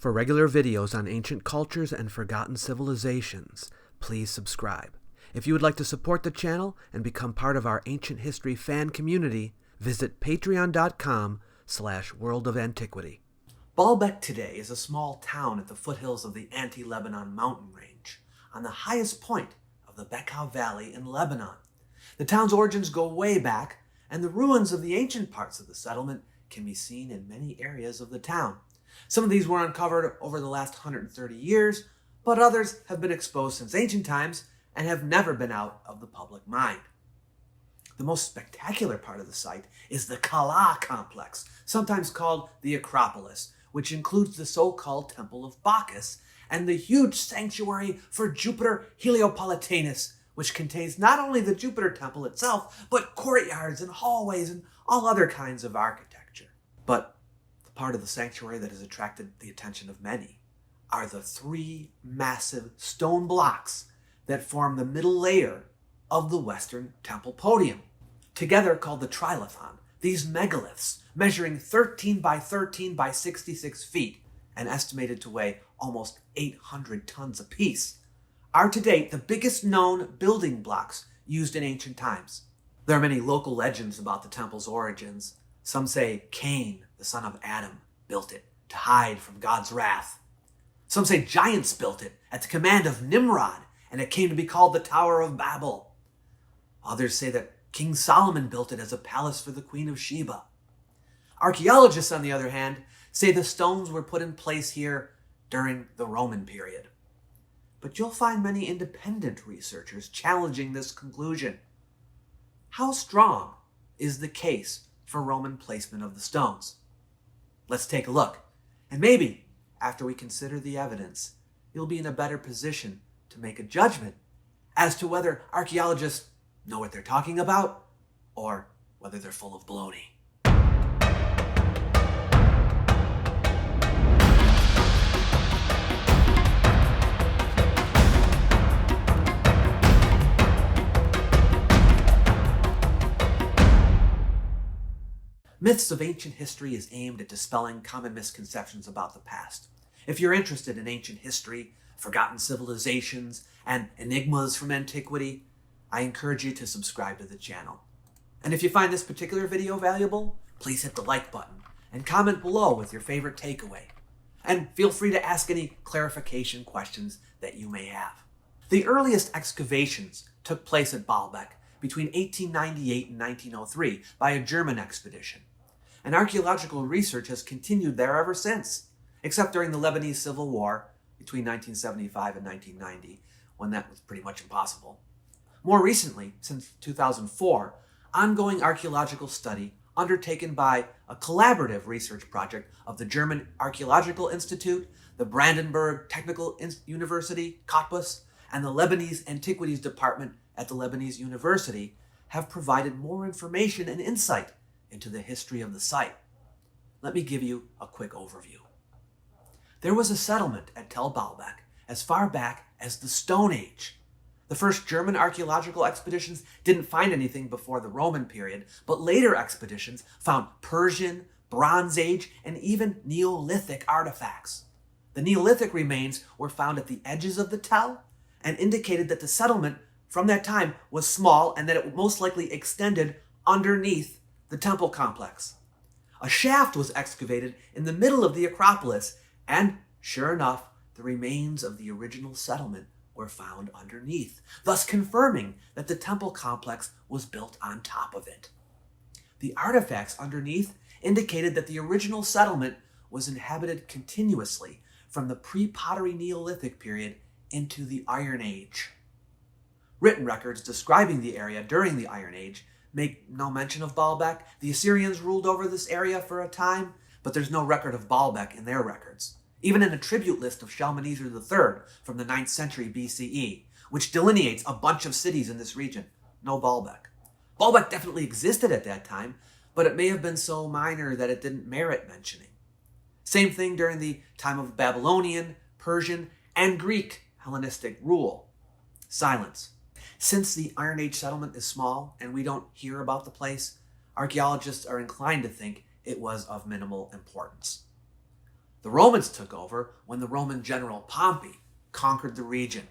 For regular videos on ancient cultures and forgotten civilizations, please subscribe. If you would like to support the channel and become part of our ancient history fan community, visit patreon.com/World of Antiquity. Baalbek today is a small town at the foothills of the Lebanon mountain range, on the highest point of the Bekaa Valley in Lebanon. The town's origins go way back, and the ruins of the ancient parts of the settlement can be seen in many areas of the town. Some of these were uncovered over the last 130 years, but others have been exposed since ancient times and have never been out of the public mind. The most spectacular part of the site is the Kala complex, sometimes called the Acropolis, which includes the so-called Temple of Bacchus and the huge sanctuary for Jupiter Heliopolitanus, which contains not only the Jupiter temple itself, but courtyards and hallways and all other kinds of architecture. But the part of the sanctuary that has attracted the attention of many are the three massive stone blocks that form the middle layer of the western temple podium. Together called the Trilithon, these megaliths, measuring 13 by 13 by 66 feet and estimated to weigh almost 800 tons apiece, are to date the biggest known building blocks used in ancient times. There are many local legends about the temple's origins. Some say Cain, the son of Adam, built it to hide from God's wrath. Some say giants built it at the command of Nimrod, and it came to be called the Tower of Babel. Others say that King Solomon built it as a palace for the Queen of Sheba. Archaeologists, on the other hand, say the stones were put in place here during the Roman period. But you'll find many independent researchers challenging this conclusion. How strong is the case for Roman placement of the stones? Let's take a look. And maybe, after we consider the evidence, you'll be in a better position to make a judgment as to whether archaeologists know what they're talking about or whether they're full of baloney. Myths of ancient history is aimed at dispelling common misconceptions about the past. If you're interested in ancient history, forgotten civilizations, and enigmas from antiquity, I encourage you to subscribe to the channel. And if you find this particular video valuable, please hit the like button and comment below with your favorite takeaway. And feel free to ask any clarification questions that you may have. The earliest excavations took place at Baalbek between 1898 and 1903 by a German expedition. And archaeological research has continued there ever since, except during the Lebanese Civil War between 1975 and 1990, when that was pretty much impossible. More recently, since 2004, ongoing archaeological study undertaken by a collaborative research project of the German Archaeological Institute, the Brandenburg Technical University, Cottbus, and the Lebanese Antiquities Department at the Lebanese University have provided more information and insight into the history of the site. Let me give you a quick overview. There was a settlement at Tel Baalbek as far back as the Stone Age. The first German archaeological expeditions didn't find anything before the Roman period, but later expeditions found Persian, Bronze Age, and even Neolithic artifacts. The Neolithic remains were found at the edges of the Tel and indicated that the settlement from that time was small and that it most likely extended underneath the temple complex. A shaft was excavated in the middle of the Acropolis, and sure enough, the remains of the original settlement were found underneath, thus confirming that the temple complex was built on top of it. The artifacts underneath indicated that the original settlement was inhabited continuously from the pre-pottery Neolithic period into the Iron Age. Written records describing the area during the Iron Age make no mention of Baalbek. The Assyrians ruled over this area for a time, but there's no record of Baalbek in their records. Even in a tribute list of Shalmaneser III from the 9th century BCE, which delineates a bunch of cities in this region, no Baalbek. Baalbek definitely existed at that time, but it may have been so minor that it didn't merit mentioning. Same thing during the time of Babylonian, Persian, and Greek Hellenistic rule. Silence. Since the Iron Age settlement is small and we don't hear about the place, archaeologists are inclined to think it was of minimal importance. The Romans took over when the Roman general Pompey conquered the region.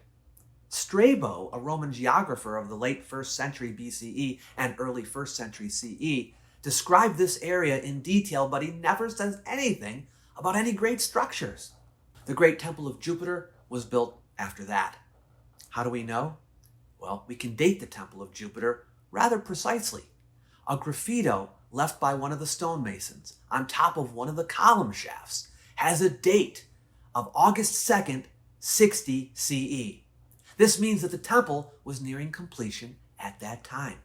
Strabo, a Roman geographer of the late 1st century BCE and early 1st century CE, described this area in detail, but he never says anything about any great structures. The great temple of Jupiter was built after that. How do we know? Well, we can date the temple of Jupiter rather precisely. A graffito left by one of the stonemasons on top of one of the column shafts has a date of August 2nd, 60 CE. This means that the temple was nearing completion at that time.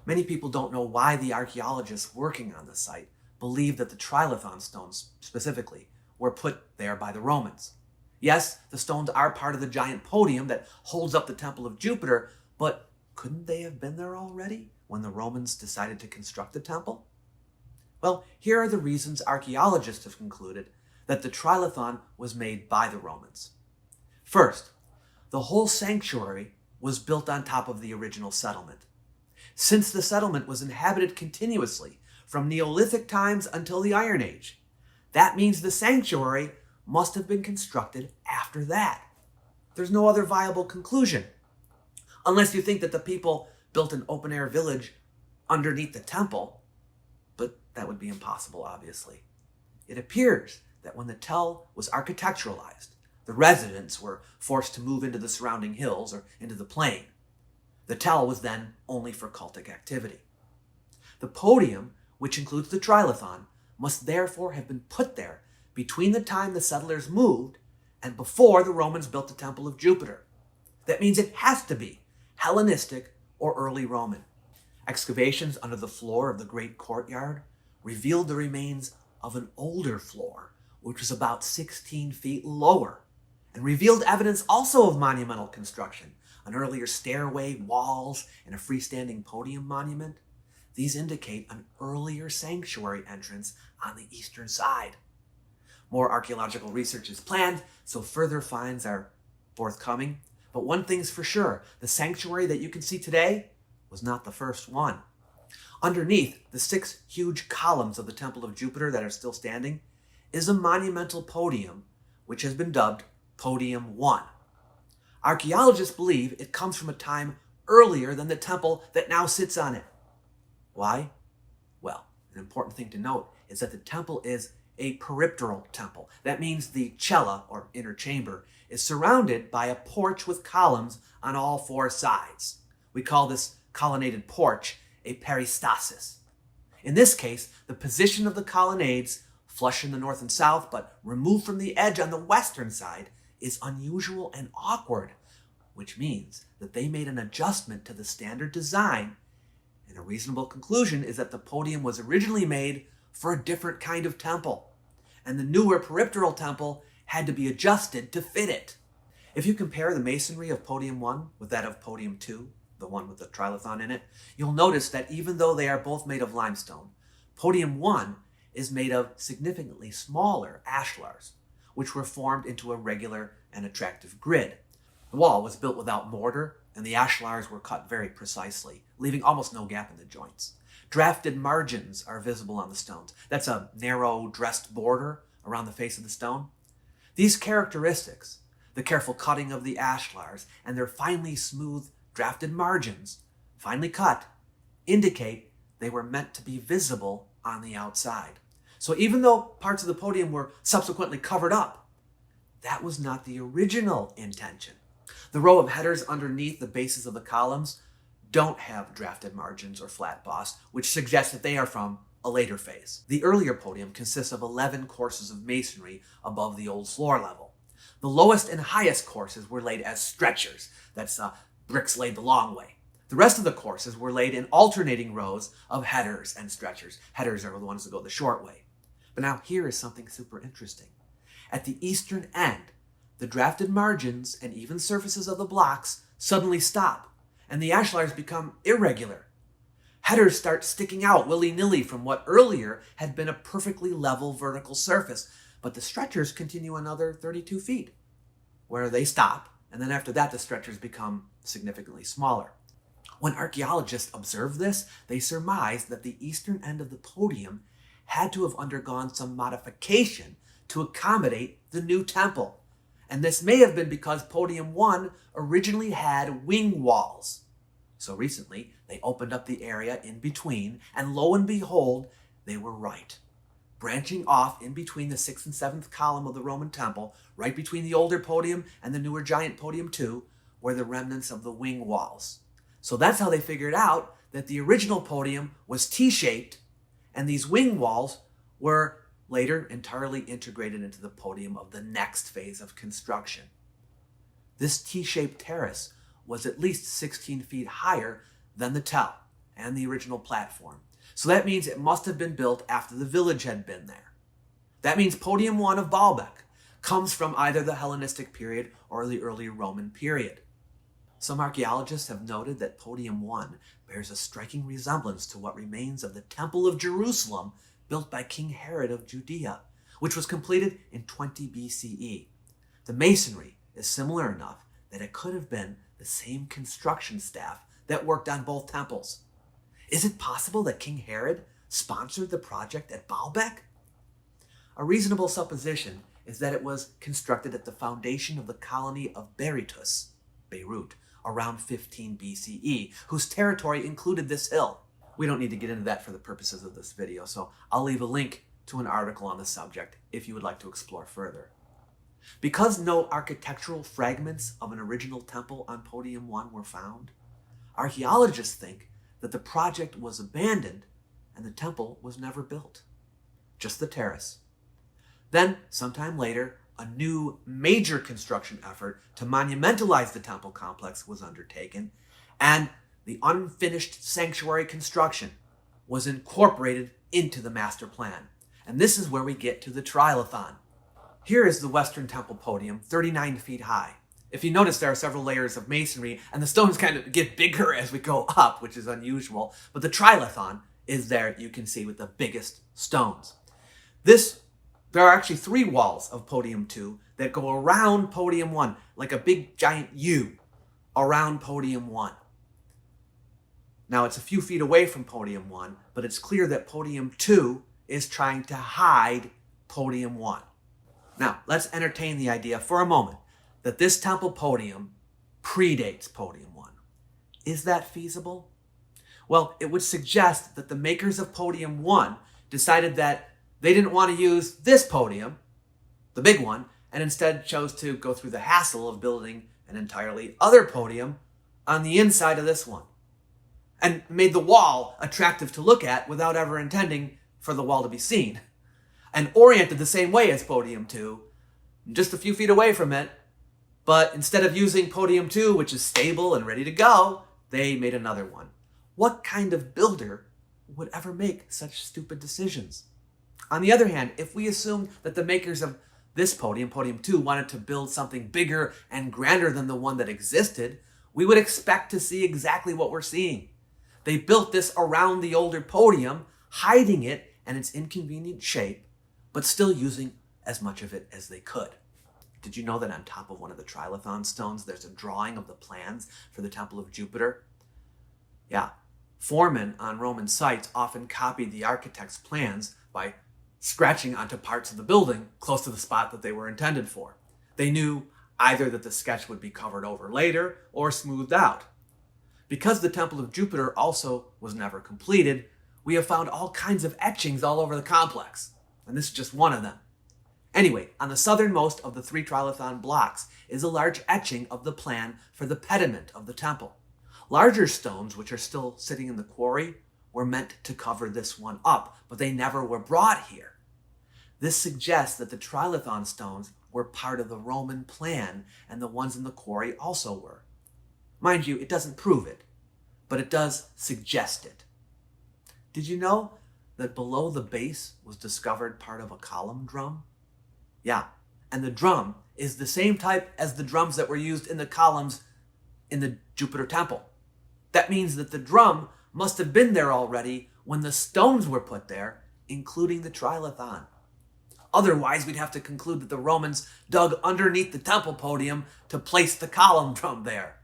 Many people don't know why the archaeologists working on the site believe that the Trilithon stones specifically were put there by the Romans. Yes, the stones are part of the giant podium that holds up the temple of Jupiter, but couldn't they have been there already when the Romans decided to construct the temple? Well, here are the reasons archaeologists have concluded that the Trilithon was made by the Romans. First, the whole sanctuary was built on top of the original settlement. Since the settlement was inhabited continuously from Neolithic times until the Iron Age, that means the sanctuary must have been constructed after that. There's no other viable conclusion, unless you think that the people built an open-air village underneath the temple, but that would be impossible, obviously. It appears that when the tell was architecturalized, the residents were forced to move into the surrounding hills or into the plain. The tell was then only for cultic activity. The podium, which includes the Trilithon, must therefore have been put there between the time the settlers moved and before the Romans built the Temple of Jupiter. That means it has to be Hellenistic or early Roman. Excavations under the floor of the great courtyard revealed the remains of an older floor, which was about 16 feet lower, and revealed evidence also of monumental construction, an earlier stairway, walls, and a freestanding podium monument. These indicate an earlier sanctuary entrance on the eastern side. More archaeological research is planned, so further finds are forthcoming. But one thing's for sure, the sanctuary that you can see today was not the first one. Underneath the 6 huge columns of the Temple of Jupiter that are still standing is a monumental podium, which has been dubbed Podium 1. Archaeologists believe it comes from a time earlier than the temple that now sits on it. Why? Well, an important thing to note is that the temple is a peripteral temple. That means the cella, or inner chamber, is surrounded by a porch with columns on all 4 sides. We call this colonnaded porch a peristasis. In this case, the position of the colonnades, flush in the north and south, but removed from the edge on the western side, is unusual and awkward, which means that they made an adjustment to the standard design, and a reasonable conclusion is that the podium was originally made for a different kind of temple, and the newer peripteral temple had to be adjusted to fit it. If you compare the masonry of Podium 1 with that of Podium 2, the one with the Trilithon in it, you'll notice that even though they are both made of limestone, Podium 1 is made of significantly smaller ashlars, which were formed into a regular and attractive grid. The wall was built without mortar, and the ashlars were cut very precisely, leaving almost no gap in the joints. Drafted margins are visible on the stones. That's a narrow dressed border around the face of the stone. These characteristics, the careful cutting of the ashlars and their finely smooth drafted margins, finely cut, indicate they were meant to be visible on the outside. So even though parts of the podium were subsequently covered up, that was not the original intention. The row of headers underneath the bases of the columns don't have drafted margins or flat boss, which suggests that they are from a later phase. The earlier podium consists of 11 courses of masonry above the old floor level. The lowest and highest courses were laid as stretchers. That's bricks laid the long way. The rest of the courses were laid in alternating rows of headers and stretchers. Headers are the ones that go the short way. But now here is something super interesting. At the eastern end, the drafted margins and even surfaces of the blocks suddenly stop, and the ashlars become irregular. Headers start sticking out willy-nilly from what earlier had been a perfectly level vertical surface, but the stretchers continue another 32 feet, where they stop, and then after that the stretchers become significantly smaller. When archaeologists observed this, they surmised that the eastern end of the podium had to have undergone some modification to accommodate the new temple. And this may have been because Podium 1 originally had wing walls. So recently, they opened up the area in between, and lo and behold, they were right. Branching off in between the 6th and 7th column of the Roman temple, right between the older podium and the newer giant Podium 2, were the remnants of the wing walls. So that's how they figured out that the original podium was T-shaped, and these wing walls were later entirely integrated into the podium of the next phase of construction. This T-shaped terrace was at least 16 feet higher than the tell and the original platform. So that means it must have been built after the village had been there. That means Podium 1 of Baalbek comes from either the Hellenistic period or the early Roman period. Some archaeologists have noted that Podium 1 bears a striking resemblance to what remains of the Temple of Jerusalem built by King Herod of Judea, which was completed in 20 BCE. The masonry is similar enough that it could have been the same construction staff that worked on both temples. Is it possible that King Herod sponsored the project at Baalbek? A reasonable supposition is that it was constructed at the foundation of the colony of Beirut, around 15 BCE, whose territory included this hill. We don't need to get into that for the purposes of this video, so I'll leave a link to an article on the subject if you would like to explore further. Because no architectural fragments of an original temple on Podium 1 were found, archaeologists think that the project was abandoned and the temple was never built, just the terrace. Then, sometime later, a new major construction effort to monumentalize the temple complex was undertaken, and the unfinished sanctuary construction was incorporated into the master plan. And this is where we get to the Trilithon. Here is the Western Temple podium, 39 feet high. If you notice, there are several layers of masonry, and the stones kind of get bigger as we go up, which is unusual. But the Trilithon is there, you can see, with the biggest stones. There are actually 3 walls of Podium 2 that go around Podium 1, like a big giant U around Podium 1. Now, it's a few feet away from Podium 1, but it's clear that Podium 2 is trying to hide Podium 1. Now, let's entertain the idea for a moment that this temple podium predates Podium 1. Is that feasible? Well, it would suggest that the makers of Podium 1 decided that they didn't want to use this podium, the big one, and instead chose to go through the hassle of building an entirely other podium on the inside of this one, and made the wall attractive to look at without ever intending for the wall to be seen, and oriented the same way as Podium 2, just a few feet away from it. But instead of using Podium 2, which is stable and ready to go, they made another one. What kind of builder would ever make such stupid decisions? On the other hand, if we assume that the makers of this podium, Podium 2, wanted to build something bigger and grander than the one that existed, we would expect to see exactly what we're seeing. They built this around the older podium, hiding it and its inconvenient shape, but still using as much of it as they could. Did you know that on top of one of the Trilithon stones, there's a drawing of the plans for the Temple of Jupiter? Yeah, foremen on Roman sites often copied the architect's plans by scratching onto parts of the building close to the spot that they were intended for. They knew either that the sketch would be covered over later or smoothed out. Because the Temple of Jupiter also was never completed, we have found all kinds of etchings all over the complex, and this is just one of them. Anyway, on the southernmost of the 3 Trilithon blocks is a large etching of the plan for the pediment of the temple. Larger stones, which are still sitting in the quarry, were meant to cover this one up, but they never were brought here. This suggests that the Trilithon stones were part of the Roman plan, and the ones in the quarry also were. Mind you, it doesn't prove it, but it does suggest it. Did you know that below the base was discovered part of a column drum? Yeah, and the drum is the same type as the drums that were used in the columns in the Jupiter temple. That means that the drum must have been there already when the stones were put there, including the Trilithon. Otherwise, we'd have to conclude that the Romans dug underneath the temple podium to place the column drum there.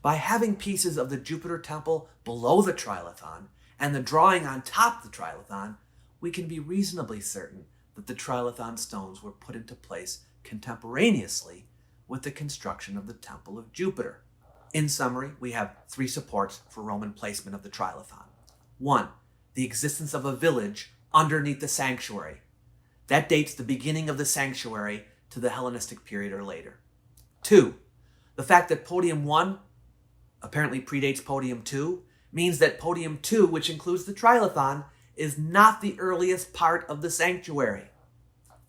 By having pieces of the Jupiter temple below the Trilithon and the drawing on top of the Trilithon, we can be reasonably certain that the Trilithon stones were put into place contemporaneously with the construction of the Temple of Jupiter. In summary, we have 3 supports for Roman placement of the Trilithon. 1. The existence of a village underneath the sanctuary. That dates the beginning of the sanctuary to the Hellenistic period or later. 2. The fact that Podium 1 apparently predates Podium 2 means that Podium 2, which includes the Trilithon, is not the earliest part of the sanctuary.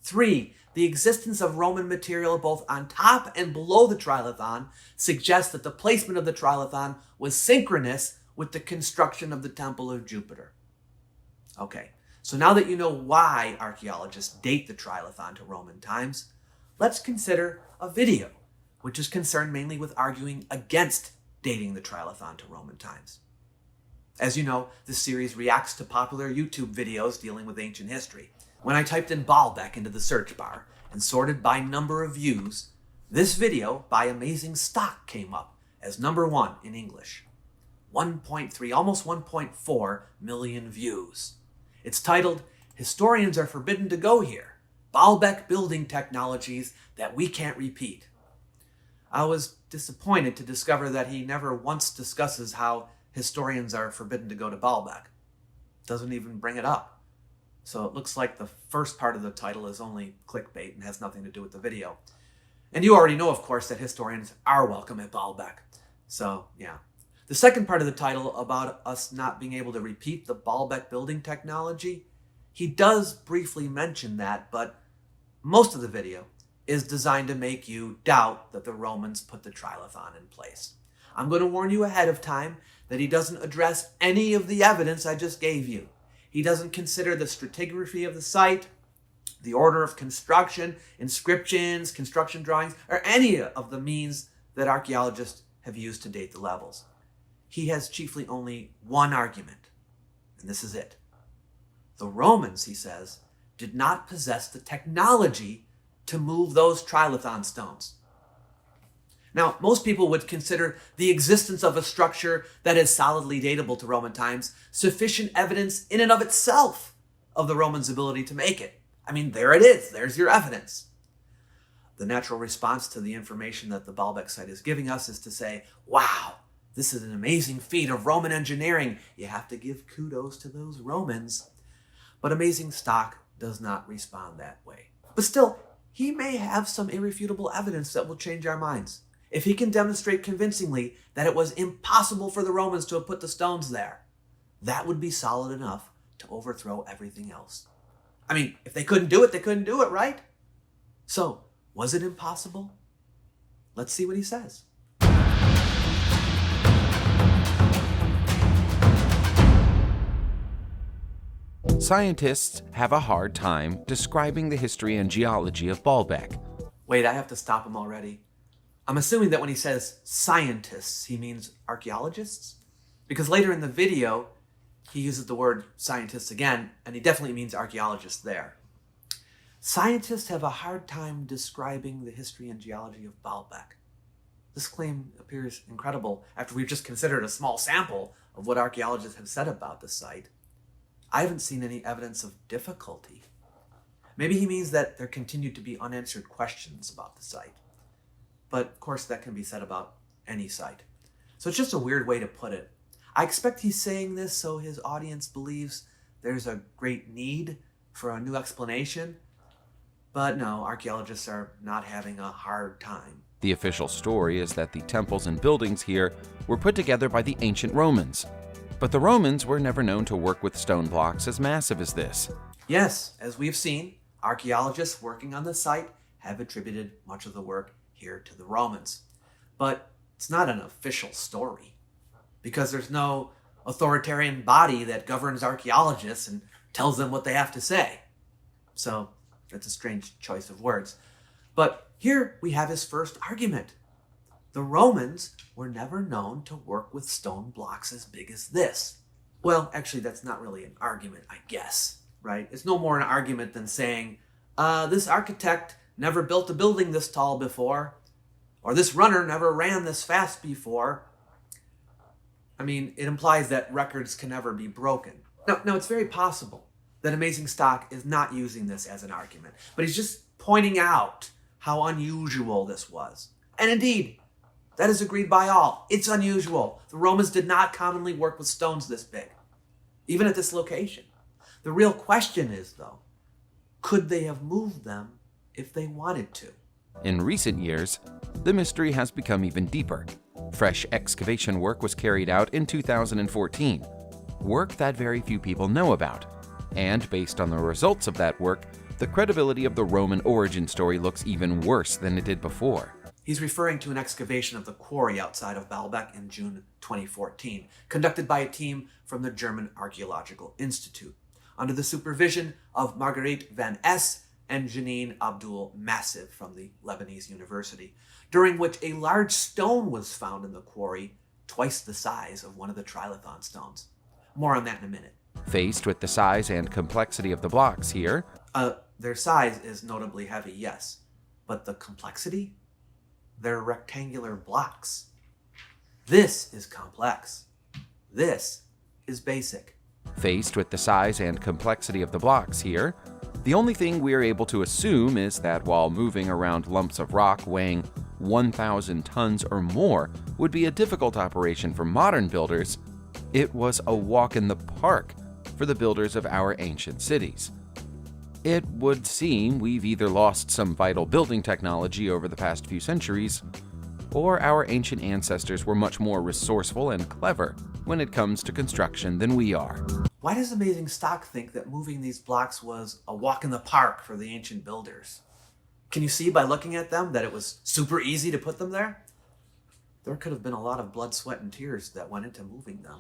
3. The existence of Roman material both on top and below the Trilithon suggests that the placement of the Trilithon was synchronous with the construction of the Temple of Jupiter. Okay, so now that you know why archaeologists date the Trilithon to Roman times, let's consider a video, which is concerned mainly with arguing against dating the Trilithon to Roman times. As you know, this series reacts to popular YouTube videos dealing with ancient history. When I typed in Baalbek into the search bar and sorted by number of views, this video by Amazing Stock came up as number 1 in English. 1.3, almost 1.4 million views. It's titled, "Historians Are Forbidden to Go Here. Baalbek Building Technologies That We Can't Repeat." I was disappointed to discover that he never once discusses how historians are forbidden to go to Baalbek. Doesn't even bring it up. So it looks like the first part of the title is only clickbait and has nothing to do with the video. And you already know, of course, that historians are welcome at Baalbek. So, yeah. The second part of the title about us not being able to repeat the Baalbek building technology, he does briefly mention that, but most of the video is designed to make you doubt that the Romans put the Trilithon in place. I'm going to warn you ahead of time that he doesn't address any of the evidence I just gave you. He doesn't consider the stratigraphy of the site, the order of construction, inscriptions, construction drawings, or any of the means that archaeologists have used to date the levels. He has chiefly only one argument, and this is it. The Romans, he says, did not possess the technology to move those Trilithon stones. Now, most people would consider the existence of a structure that is solidly datable to Roman times sufficient evidence in and of itself of the Romans' ability to make it. I mean, there it is. There's your evidence. The natural response to the information that the Baalbek site is giving us is to say, wow, this is an amazing feat of Roman engineering. You have to give kudos to those Romans. But Amazing Stock does not respond that way. But still, he may have some irrefutable evidence that will change our minds. If he can demonstrate convincingly that it was impossible for the Romans to have put the stones there, that would be solid enough to overthrow everything else. I mean, if they couldn't do it, they couldn't do it, right? So, was it impossible? Let's see what he says. Scientists have a hard time describing the history and geology of Baalbek. Wait, I have to stop him already. I'm assuming that when he says scientists, he means archaeologists? Because later in the video, he uses the word scientists again, and he definitely means archaeologists there. Scientists have a hard time describing the history and geology of Baalbek. This claim appears incredible after we've just considered a small sample of what archaeologists have said about the site. I haven't seen any evidence of difficulty. Maybe he means that there continue to be unanswered questions about the site. But of course that can be said about any site. So it's just a weird way to put it. I expect he's saying this so his audience believes there's a great need for a new explanation. But no, archaeologists are not having a hard time. The official story is that the temples and buildings here were put together by the ancient Romans. But the Romans were never known to work with stone blocks as massive as this. Yes, as we've seen, archaeologists working on the site have attributed much of the work here to the Romans. But it's not an official story, because there's no authoritarian body that governs archaeologists and tells them what they have to say. So that's a strange choice of words. But here we have his first argument. The Romans were never known to work with stone blocks as big as this. Well, actually, that's not really an argument, I guess, right? It's no more an argument than saying, this architect never built a building this tall before, or this runner never ran this fast before. I mean, it implies that records can never be broken. Now, it's very possible that Amazing Stock is not using this as an argument, but he's just pointing out how unusual this was. And indeed, that is agreed by all. It's unusual. The Romans did not commonly work with stones this big, even at this location. The real question is, though, could they have moved them if they wanted to? In recent years, the mystery has become even deeper. Fresh excavation work was carried out in 2014, work that very few people know about. And based on the results of that work, the credibility of the Roman origin story looks even worse than it did before. He's referring to an excavation of the quarry outside of Baalbek in June 2014, conducted by a team from the German Archaeological Institute, under the supervision of Marguerite van Es and Janine Abdul Massiv from the Lebanese University, during which a large stone was found in the quarry, twice the size of one of the Trilithon stones. More on that in a minute. Faced with the size and complexity of the blocks here, their size is notably heavy, yes, but the complexity? They're rectangular blocks. This is complex. This is basic. Faced with the size and complexity of the blocks here, the only thing we're able to assume is that while moving around lumps of rock weighing 1,000 tons or more would be a difficult operation for modern builders, it was a walk in the park for the builders of our ancient cities. It would seem we've either lost some vital building technology over the past few centuries, or our ancient ancestors were much more resourceful and clever when it comes to construction than we are. Why does Amazing Stock think that moving these blocks was a walk in the park for the ancient builders? Can you see by looking at them that it was super easy to put them there? There could have been a lot of blood, sweat, and tears that went into moving them.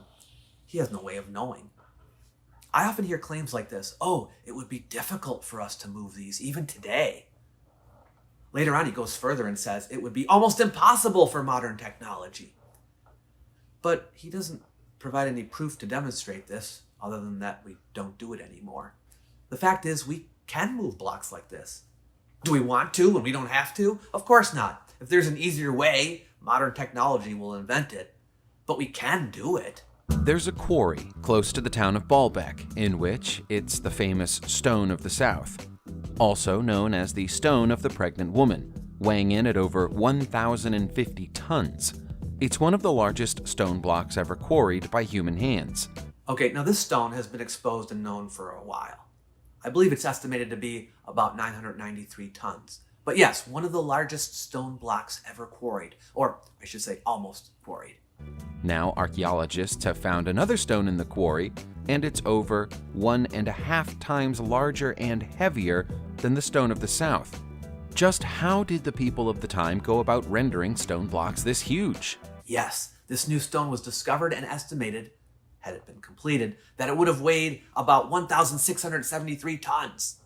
He has no way of knowing. I often hear claims like this, oh, it would be difficult for us to move these, even today. Later on, he goes further and says it would be almost impossible for modern technology. But he doesn't provide any proof to demonstrate this, other than that we don't do it anymore. The fact is, we can move blocks like this. Do we want to when we don't have to? Of course not. If there's an easier way, modern technology will invent it. But we can do it. There's a quarry close to the town of Baalbek, in which it's the famous Stone of the South, also known as the Stone of the Pregnant Woman, weighing in at over 1,050 tons. It's one of the largest stone blocks ever quarried by human hands. Okay, now this stone has been exposed and known for a while. I believe it's estimated to be about 993 tons. But yes, one of the largest stone blocks ever quarried, or I should say almost quarried. Now archaeologists have found another stone in the quarry, and it's over 1.5 times larger and heavier than the Stone of the South. Just how did the people of the time go about rendering stone blocks this huge? Yes, this new stone was discovered and estimated, had it been completed, that it would have weighed about 1,673 tons.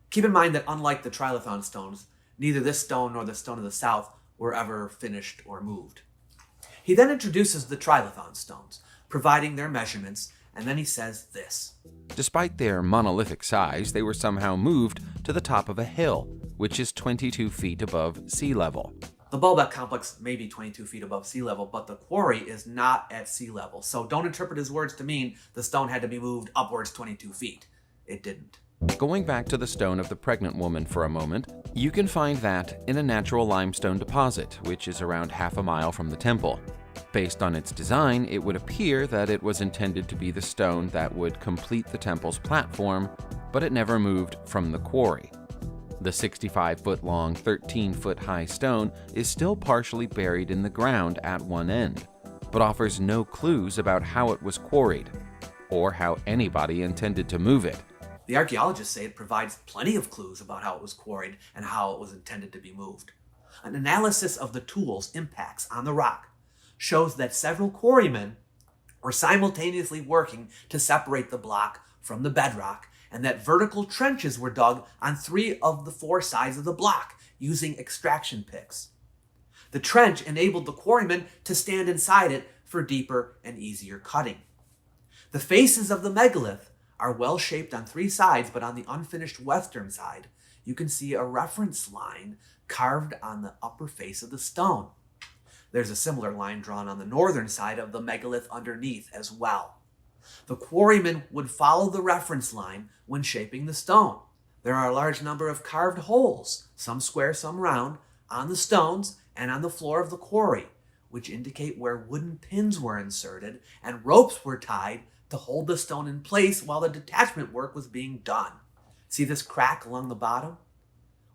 Keep in mind that unlike the Trilithon stones, neither this stone nor the Stone of the South were ever finished or moved. He then introduces the Trilithon stones, providing their measurements, and then he says this. Despite their monolithic size, they were somehow moved to the top of a hill, which is 22 feet above sea level. The Baalbek complex may be 22 feet above sea level, but the quarry is not at sea level. So don't interpret his words to mean the stone had to be moved upwards 22 feet. It didn't. Going back to the Stone of the Pregnant Woman for a moment, you can find that in a natural limestone deposit, which is around half a mile from the temple. Based on its design, it would appear that it was intended to be the stone that would complete the temple's platform, but it never moved from the quarry. The 65-foot-long, 13-foot-high stone is still partially buried in the ground at one end, but offers no clues about how it was quarried, or how anybody intended to move it. The archaeologists say it provides plenty of clues about how it was quarried and how it was intended to be moved. An analysis of the tool's impacts on the rock shows that several quarrymen were simultaneously working to separate the block from the bedrock, and that vertical trenches were dug on 3 of the 4 sides of the block using extraction picks. The trench enabled the quarrymen to stand inside it for deeper and easier cutting. The faces of the megalith are well shaped on 3 sides, but on the unfinished western side, you can see a reference line carved on the upper face of the stone. There's a similar line drawn on the northern side of the megalith underneath as well. The quarrymen would follow the reference line when shaping the stone. There are a large number of carved holes, some square, some round, on the stones and on the floor of the quarry, which indicate where wooden pins were inserted and ropes were tied to hold the stone in place while the detachment work was being done. See this crack along the bottom?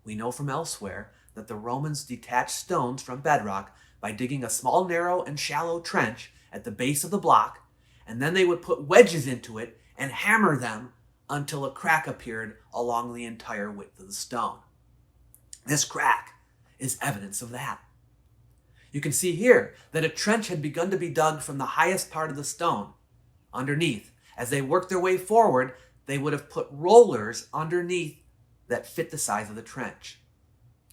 We know from elsewhere that the Romans detached stones from bedrock by digging a small, narrow, and shallow trench at the base of the block, and then they would put wedges into it and hammer them until a crack appeared along the entire width of the stone. This crack is evidence of that. You can see here that a trench had begun to be dug from the highest part of the stone, underneath. As they worked their way forward, they would have put rollers underneath that fit the size of the trench.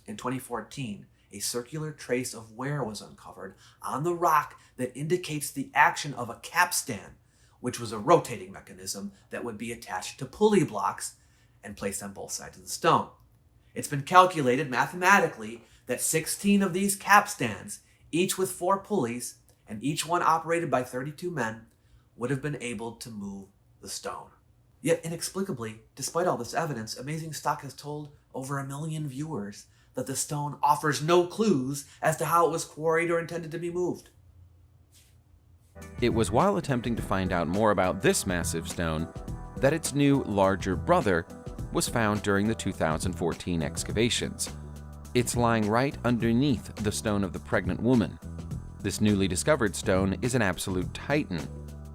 In 2014, a circular trace of wear was uncovered on the rock that indicates the action of a capstan, which was a rotating mechanism that would be attached to pulley blocks and placed on both sides of the stone. It's been calculated mathematically that 16 of these capstans, each with 4 pulleys and each one operated by 32 men, would have been able to move the stone. Yet inexplicably, despite all this evidence, Amazing Stock has told over 1 million viewers that the stone offers no clues as to how it was quarried or intended to be moved. It was while attempting to find out more about this massive stone that its new, larger brother was found during the 2014 excavations. It's lying right underneath the stone of the pregnant woman. This newly discovered stone is an absolute titan.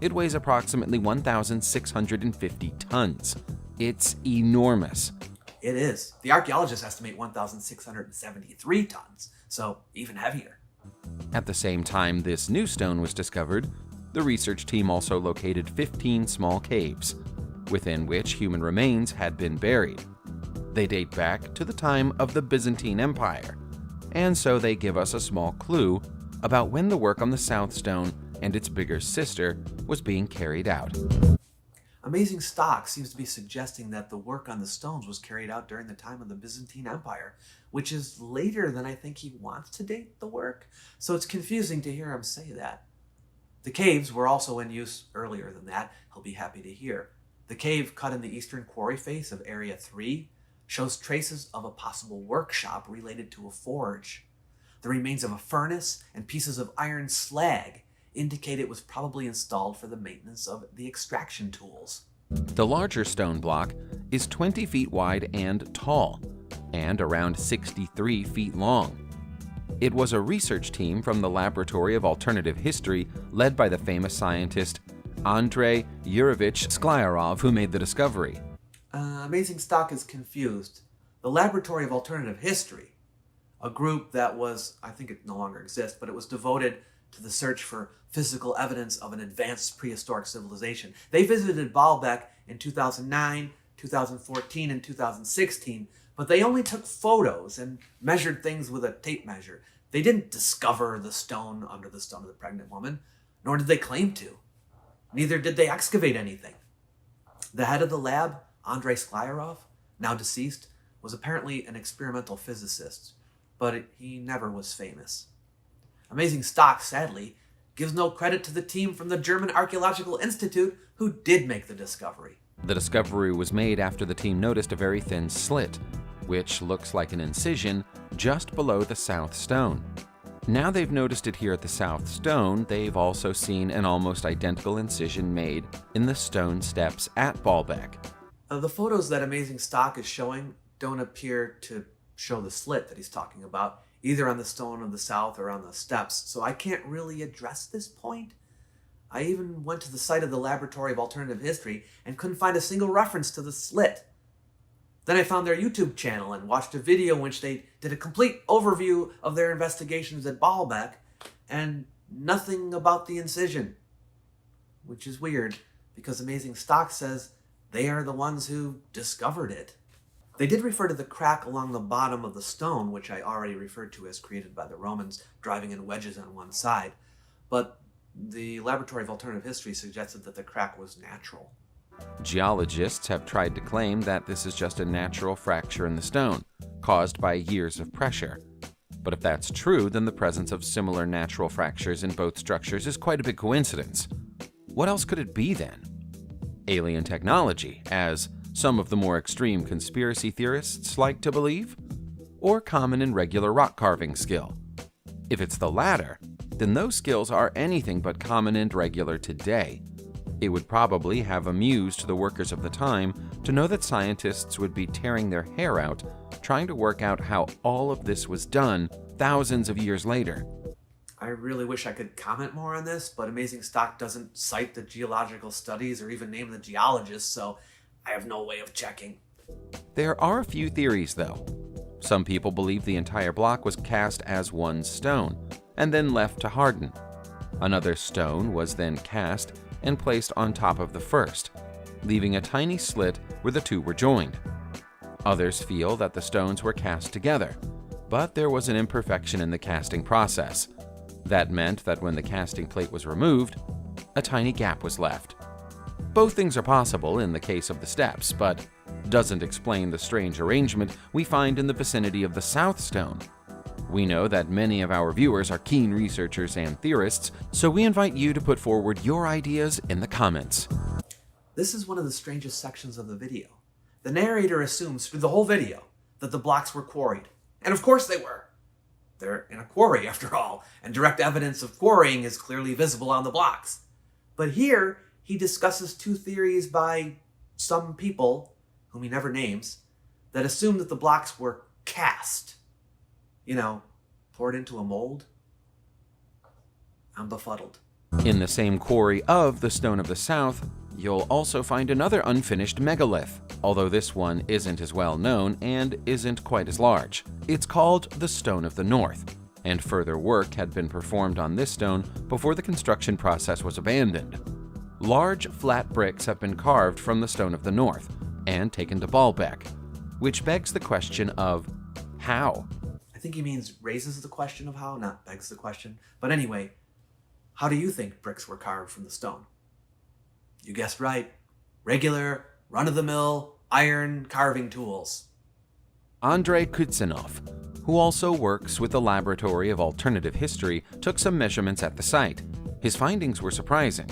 It weighs approximately 1,650 tons. It's enormous. It is. The archaeologists estimate 1,673 tons, so even heavier. At the same time this new stone was discovered, the research team also located 15 small caves, within which human remains had been buried. They date back to the time of the Byzantine Empire, and so they give us a small clue about when the work on the South Stone and its bigger sister was being carried out. Amazing Stock seems to be suggesting that the work on the stones was carried out during the time of the Byzantine Empire, which is later than I think he wants to date the work, so it's confusing to hear him say that. The caves were also in use earlier than that, he'll be happy to hear. The cave cut in the eastern quarry face of Area 3 shows traces of a possible workshop related to a forge. The remains of a furnace and pieces of iron slag indicate it was probably installed for the maintenance of the extraction tools. The larger stone block is 20 feet wide and tall, and around 63 feet long. It was a research team from the Laboratory of Alternative History led by the famous scientist Andrei Yuryevich Sklyarov who made the discovery. Amazing Stock is confused. The Laboratory of Alternative History, a group that was, I think it no longer exists, but it was devoted to the search for physical evidence of an advanced prehistoric civilization. They visited Baalbek in 2009, 2014, and 2016, but they only took photos and measured things with a tape measure. They didn't discover the stone under the stone of the pregnant woman, nor did they claim to. Neither did they excavate anything. The head of the lab, Andrei Sklyarov, now deceased, was apparently an experimental physicist, but he never was famous. Amazing Stock, sadly, gives no credit to the team from the German Archaeological Institute who did make the discovery. The discovery was made after the team noticed a very thin slit, which looks like an incision just below the South Stone. Now they've noticed it here at the South Stone, they've also seen an almost identical incision made in the stone steps at Baalbek. The photos that Amazing Stock is showing don't appear to show the slit that he's talking about, either on the stone of the south or on the steps, so I can't really address this point. I even went to the site of the Laboratory of Alternative History and couldn't find a single reference to the slit. Then I found their YouTube channel and watched a video in which they did a complete overview of their investigations at Baalbek, and nothing about the incision. Which is weird, because Amazing Stock says they are the ones who discovered it. They did refer to the crack along the bottom of the stone, which I already referred to as created by the Romans, driving in wedges on one side, but the Laboratory of Alternative History suggested that the crack was natural. Geologists have tried to claim that this is just a natural fracture in the stone, caused by years of pressure. But if that's true, then the presence of similar natural fractures in both structures is quite a big coincidence. What else could it be then? alien technology, as some of the more extreme conspiracy theorists like to believe, or common and regular rock carving skill? If it's the latter, then those skills are anything but common and regular today. It would probably have amused the workers of the time to know that scientists would be tearing their hair out trying to work out how all of this was done thousands of years later. I really wish I could comment more on this, but Amazing Stock doesn't cite the geological studies or even name the geologists, so I have no way of checking. There are a few theories, though. Some people believe the entire block was cast as one stone and then left to harden. Another stone was then cast and placed on top of the first, leaving a tiny slit where the two were joined. Others feel that the stones were cast together, but there was an imperfection in the casting process. That meant that when the casting plate was removed, a tiny gap was left. Both things are possible in the case of the steps, but doesn't explain the strange arrangement we find in the vicinity of the South Stone. We know that many of our viewers are keen researchers and theorists, so we invite you to put forward your ideas in the comments. This is one of the strangest sections of the video. The narrator assumes through the whole video that the blocks were quarried. And of course they were. They're in a quarry after all, and direct evidence of quarrying is clearly visible on the blocks. But here, he discusses two theories by some people, whom he never names, that assume that the blocks were cast. You know, poured into a mold. I'm befuddled. In the same quarry of the Stone of the South, you'll also find another unfinished megalith, although this one isn't as well known and isn't quite as large. It's called the Stone of the North, and further work had been performed on this stone before the construction process was abandoned. Large, flat bricks have been carved from the Stone of the North and taken to Baalbek, which begs the question of how? I think he means raises the question of how, not begs the question. But anyway, how do you think bricks were carved from the stone? You guessed right. Regular, run-of-the-mill, iron carving tools. Andrei Kutsinov, who also works with the Laboratory of Alternative History, took some measurements at the site. His findings were surprising.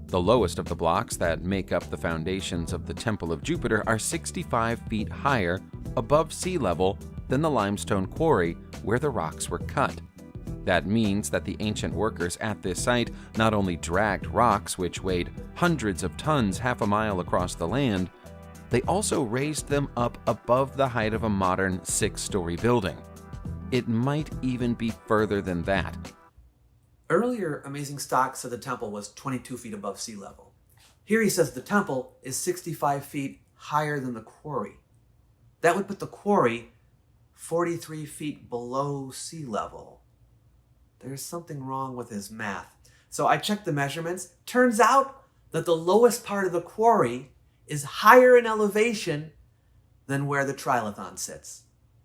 The lowest of the blocks that make up the foundations of the Temple of Jupiter are 65 feet higher above sea level than the limestone quarry where the rocks were cut. That means that the ancient workers at this site not only dragged rocks which weighed hundreds of tons half a mile across the land, they also raised them up above the height of a modern 6-story building. It might even be further than that. Earlier, Amazing Stock said the temple was 22 feet above sea level. Here he says the temple is 65 feet higher than the quarry. That would put the quarry 43 feet below sea level. There's something wrong with his math. So I checked the measurements. Turns out that the lowest part of the quarry is higher in elevation than where the Trilithon sits.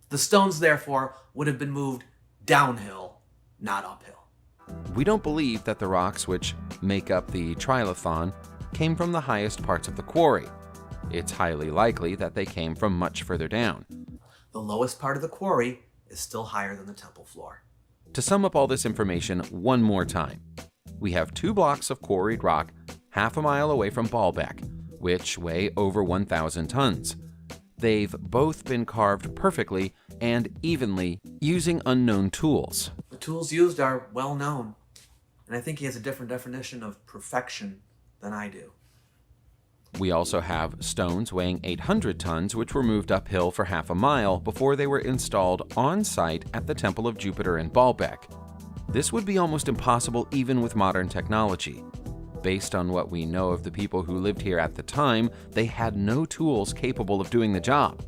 The stones, therefore, would have been moved downhill, not uphill. We don't believe that the rocks which make up the Trilithon came from the highest parts of the quarry. It's highly likely that they came from much further down. The lowest part of the quarry is still higher than the temple floor. To sum up all this information one more time, we have 2 blocks of quarried rock half a mile away from Baalbek, which weigh over 1,000 tons. They've both been carved perfectly and evenly using unknown tools. The tools used are well known, and I think he has a different definition of perfection than I do. We also have stones weighing 800 tons which were moved uphill for half a mile before they were installed on site at the Temple of Jupiter in Baalbek. This would be almost impossible even with modern technology. Based on what we know of the people who lived here at the time, they had no tools capable of doing the job.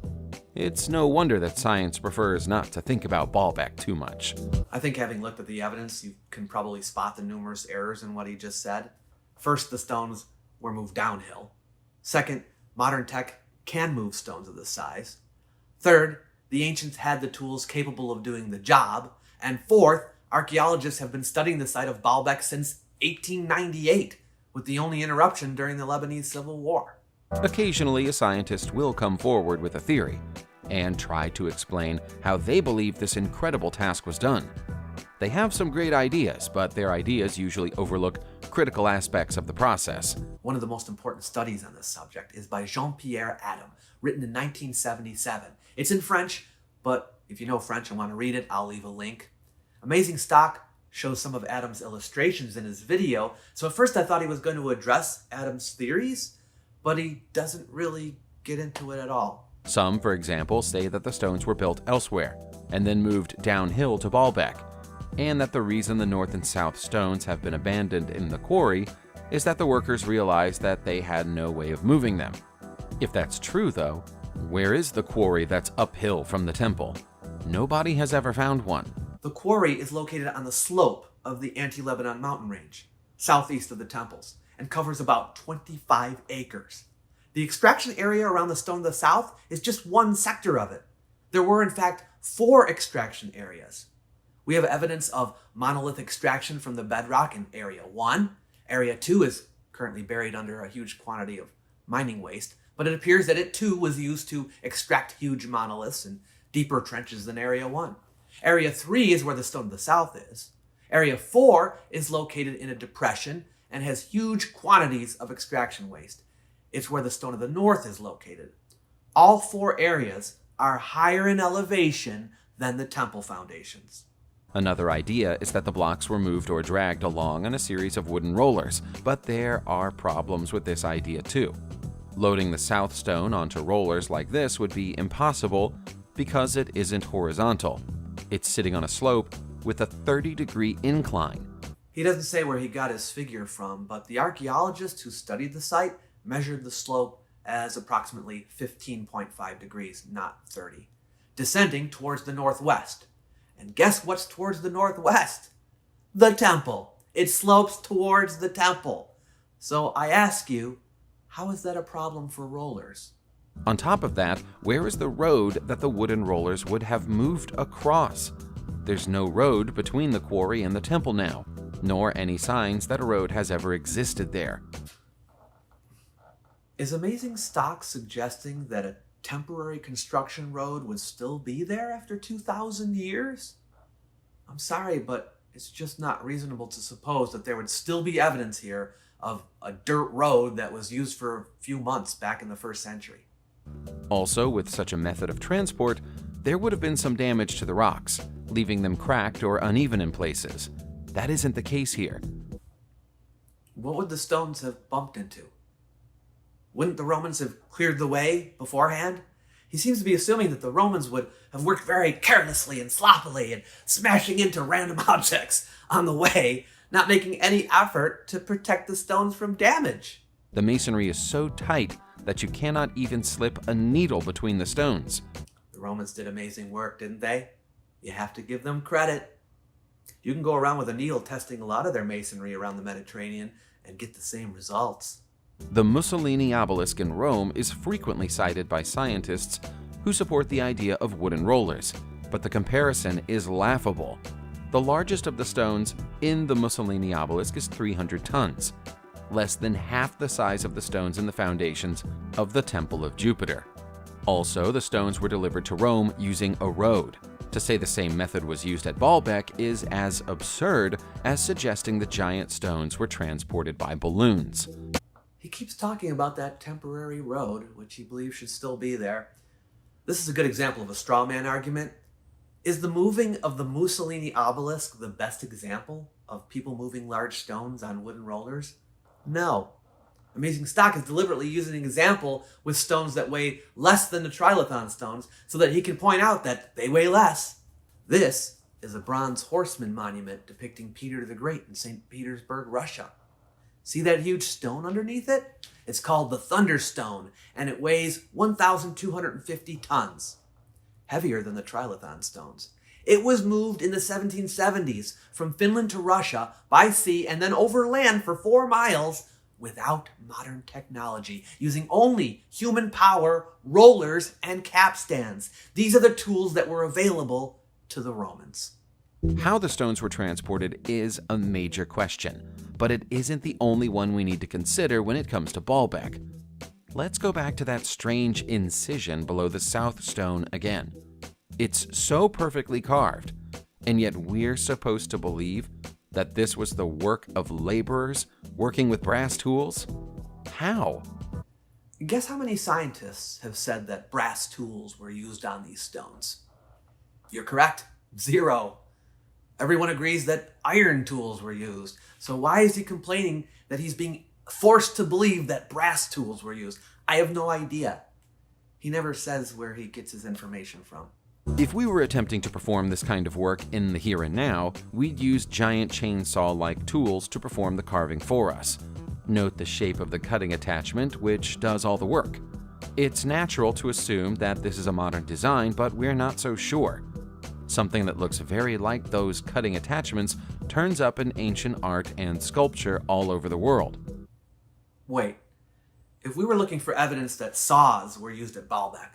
It's no wonder that science prefers not to think about Baalbek too much. I think having looked at the evidence, you can probably spot the numerous errors in what he just said. First, the stones were moved downhill. Second, modern tech can move stones of this size. Third, the ancients had the tools capable of doing the job. And fourth, archaeologists have been studying the site of Baalbek since 1898, with the only interruption during the Lebanese Civil War. Occasionally, a scientist will come forward with a theory and try to explain how they believe this incredible task was done. They have some great ideas, but their ideas usually overlook critical aspects of the process. One of the most important studies on this subject is by Jean-Pierre Adam, written in 1977. It's in French, but if you know French and want to read it, I'll leave a link. Amazing Stock shows some of Adam's illustrations in his video, so at first I thought he was going to address Adam's theories, but he doesn't really get into it at all. Some, for example, say that the stones were built elsewhere and then moved downhill to Baalbek, and that the reason the north and south stones have been abandoned in the quarry is that the workers realized that they had no way of moving them. If that's true, though, where is the quarry that's uphill from the temple? Nobody has ever found one. The quarry is located on the slope of the Anti-Lebanon mountain range, southeast of the temples, and covers about 25 acres. The extraction area around the stone to the south is just one sector of it. There were, in fact, 4 extraction areas. We have evidence of monolith extraction from the bedrock in Area 1. Area 2 is currently buried under a huge quantity of mining waste, but it appears that it too was used to extract huge monoliths in deeper trenches than Area 1. Area 3 is where the stone to the south is. Area 4 is located in a depression and has huge quantities of extraction waste. It's where the stone of the north is located. All 4 areas are higher in elevation than the temple foundations. Another idea is that the blocks were moved or dragged along on a series of wooden rollers, but there are problems with this idea too. Loading the south stone onto rollers like this would be impossible because it isn't horizontal. It's sitting on a slope with a 30-degree incline. He doesn't say where he got his figure from, but the archaeologists who studied the site measured the slope as approximately 15.5 degrees, not 30, descending towards the northwest. And guess what's towards the northwest? The temple. It slopes towards the temple. So I ask you, how is that a problem for rollers? On top of that, where is the road that the wooden rollers would have moved across? There's no road between the quarry and the temple now, nor any signs that a road has ever existed there. Is Amazing Stock suggesting that a temporary construction road would still be there after 2,000 years? I'm sorry, but it's just not reasonable to suppose that there would still be evidence here of a dirt road that was used for a few months back in the 1st century. Also, with such a method of transport, there would have been some damage to the rocks, leaving them cracked or uneven in places. That isn't the case here. What would the stones have bumped into? Wouldn't the Romans have cleared the way beforehand? He seems to be assuming that the Romans would have worked very carelessly and sloppily and smashing into random objects on the way, not making any effort to protect the stones from damage. The masonry is so tight that you cannot even slip a needle between the stones. The Romans did amazing work, didn't they? You have to give them credit. You can go around with a needle testing a lot of their masonry around the Mediterranean and get the same results. The Mussolini obelisk in Rome is frequently cited by scientists who support the idea of wooden rollers, but the comparison is laughable. The largest of the stones in the Mussolini obelisk is 300 tons, less than half the size of the stones in the foundations of the Temple of Jupiter. Also, the stones were delivered to Rome using a road. To say the same method was used at Baalbek is as absurd as suggesting the giant stones were transported by balloons. He keeps talking about that temporary road, which he believes should still be there. This is a good example of a straw man argument. Is the moving of the Mussolini obelisk the best example of people moving large stones on wooden rollers? No. Amazing Stock is deliberately using an example with stones that weigh less than the Trilithon stones so that he can point out that they weigh less. This is a bronze horseman monument depicting Peter the Great in St. Petersburg, Russia. See that huge stone underneath it? It's called the Thunderstone, and it weighs 1,250 tons. Heavier than the Trilithon stones. It was moved in the 1770s from Finland to Russia by sea and then over land for 4 miles without modern technology, using only human power, rollers, and capstans. These are the tools that were available to the Romans. How the stones were transported is a major question, but it isn't the only one we need to consider when it comes to Baalbek. Let's go back to that strange incision below the south stone again. It's so perfectly carved, and yet we're supposed to believe That this was the work of laborers working with brass tools? How? Guess how many scientists have said that brass tools were used on these stones? You're correct. 0. Everyone agrees that iron tools were used. So why is he complaining that he's being forced to believe that brass tools were used? I have no idea. He never says where he gets his information from. If we were attempting to perform this kind of work in the here and now, we'd use giant chainsaw-like tools to perform the carving for us. Note the shape of the cutting attachment, which does all the work. It's natural to assume that this is a modern design, but we're not so sure. Something that looks very like those cutting attachments turns up in ancient art and sculpture all over the world. Wait, if we were looking for evidence that saws were used at Baalbek,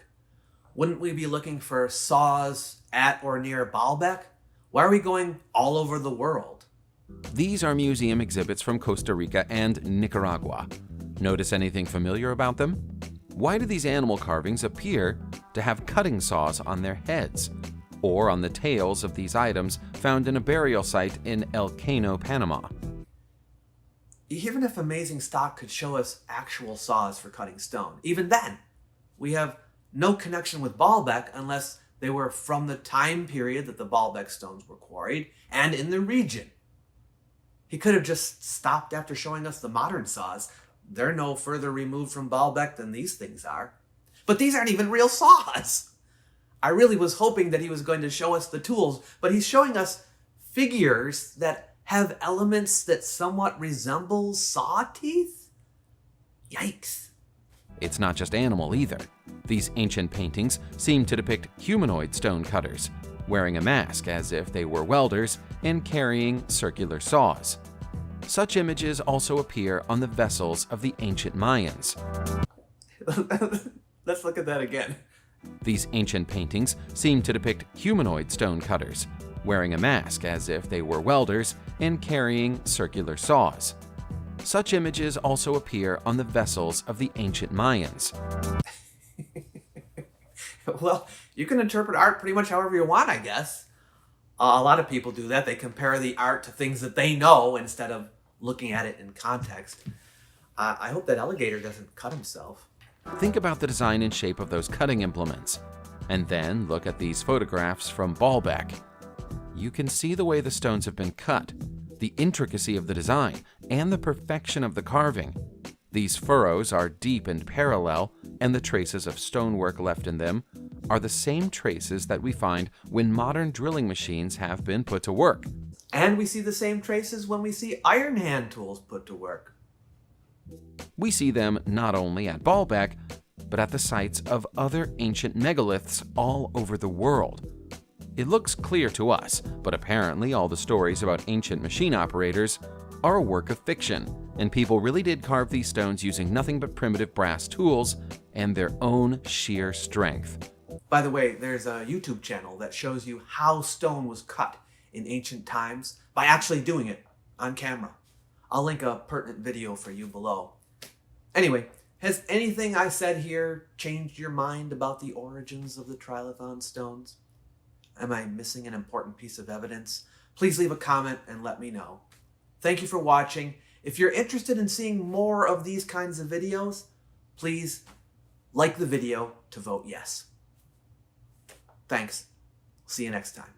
wouldn't we be looking for saws at or near Baalbek? Why are we going all over the world? These are museum exhibits from Costa Rica and Nicaragua. Notice anything familiar about them? Why do these animal carvings appear to have cutting saws on their heads, or on the tails of these items found in a burial site in El Cano, Panama? Even if amazing stock could show us actual saws for cutting stone, even then, we have no connection with Baalbek unless they were from the time period that the Baalbek stones were quarried and in the region. He could have just stopped after showing us the modern saws. They're no further removed from Baalbek than these things are. But these aren't even real saws. I really was hoping that he was going to show us the tools, but he's showing us figures that have elements that somewhat resemble saw teeth? Yikes. It's not just animal either. These ancient paintings seem to depict humanoid stone cutters, wearing a mask as if they were welders and carrying circular saws. Such images also appear on the vessels of the ancient Mayans. Let's look at that again. These ancient paintings seem to depict humanoid stone cutters, wearing a mask as if they were welders and carrying circular saws. Such images also appear on the vessels of the ancient Mayans. Well, you can interpret art pretty much however you want, I guess. A lot of people do that. They compare the art to things that they know instead of looking at it in context. I hope that alligator doesn't cut himself. Think about the design and shape of those cutting implements, and then look at these photographs from Baalbek. You can see the way the stones have been cut, the intricacy of the design, and the perfection of the carving. These furrows are deep and parallel, and the traces of stonework left in them are the same traces that we find when modern drilling machines have been put to work. And we see the same traces when we see iron hand tools put to work. We see them not only at Baalbek, but at the sites of other ancient megaliths all over the world. It looks clear to us, but apparently all the stories about ancient machine operators are a work of fiction, and people really did carve these stones using nothing but primitive brass tools and their own sheer strength. By the way, there's a YouTube channel that shows you how stone was cut in ancient times by actually doing it on camera. I'll link a pertinent video for you below. Anyway, has anything I said here changed your mind about the origins of the Trilithon stones? Am I missing an important piece of evidence? Please leave a comment and let me know. Thank you for watching. If you're interested in seeing more of these kinds of videos, please like the video to vote yes. Thanks. See you next time.